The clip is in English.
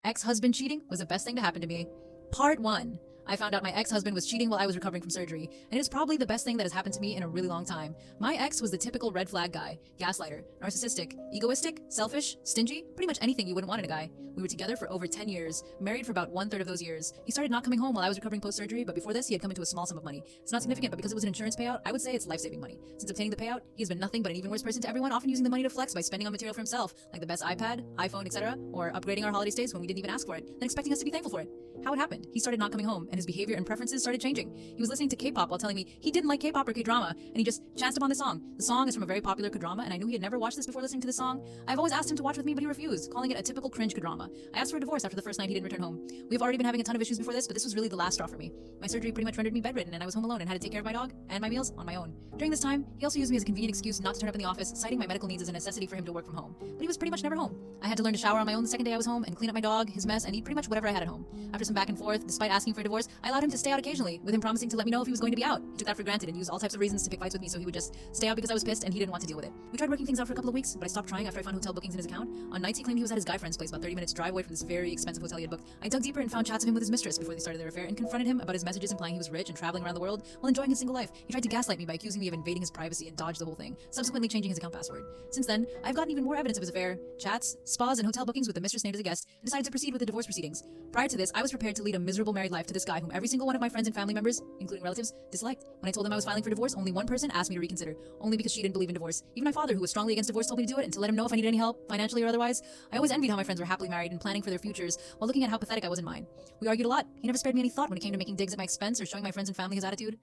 Ex-husband cheating was the best thing to happen to me. Part 1. I found out my ex-husband was cheating while I was recovering from surgery, and it is probably the best thing that has happened to me in a really long time. My ex was the typical red flag guy, gaslighter, narcissistic, egoistic, selfish, stingy, pretty much anything you wouldn't want in a guy. We were together for over 10 years, married for about 1/3 of those years. He started not coming home while I was recovering post-surgery, but before this he had come into a small sum of money. It's not significant, but because it was an insurance payout, I would say it's life-saving money. Since obtaining the payout, he has been nothing but an even worse person to everyone, often using the money to flex by spending on material for himself, like the best iPad, iPhone, etc., or upgrading our holiday stays when we didn't even ask for it, then expecting us to be thankful for it. How it happened? He started not coming home, and his behavior and preferences started changing. He was listening to K-pop while telling me he didn't like K-pop or K-drama, and he just chanced upon this song. The song is from a very popular K-drama, and I knew he had never watched this before listening to the song. I've always asked him to watch with me, but he refused, calling it a typical cringe K-drama. I asked for a divorce after the first night he didn't return home. We've already been having a ton of issues before this, but this was really the last straw for me. My surgery pretty much rendered me bedridden, and I was home alone and had to take care of my dog and my meals on my own. During this time, he also used me as a convenient excuse not to turn up in the office, citing my medical needs as a necessity for him to work from home. But he was pretty much never home. I had to learn to shower on my own the second day I was home and clean up my dog, his mess, and eat pretty much whatever I had at home. After some back and forth, despite asking for a divorce, I allowed him to stay out occasionally, with him promising to let me know if he was going to be out. He took that for granted and used all types of reasons to pick fights with me, so he would just stay out because I was pissed and he didn't want to deal with it. We tried working things out for a couple of weeks, but I stopped trying after I found hotel bookings in his account. On nights he claimed he was at his guy friend's place about 30 minutes drive away from this very expensive hotel he had booked. I dug deeper and found chats of him with his mistress before they started their affair and confronted him about his messages implying he was rich and traveling around the world while enjoying his single life. He tried to gaslight me by accusing me of invading his privacy and dodged the whole thing, subsequently changing his account password. Since then, I've gotten even more evidence of his affair, chats, spas, and hotel bookings with the mistress named as a guest, and decided to proceed with the divorce proceedings. Prior to this, I was prepared to lead a miserable married life to this guy whom every single one of my friends and family members, including relatives, disliked. When I told them I was filing for divorce, only one person asked me to reconsider, only because she didn't believe in divorce. Even my father, who was strongly against divorce, told me to do it and to let him know if I needed any help, financially or otherwise. I always envied how my friends were happily married and planning for their futures, while looking at how pathetic I was in mine. We argued a lot. He never spared me any thought when it came to making digs at my expense or showing my friends and family his attitude.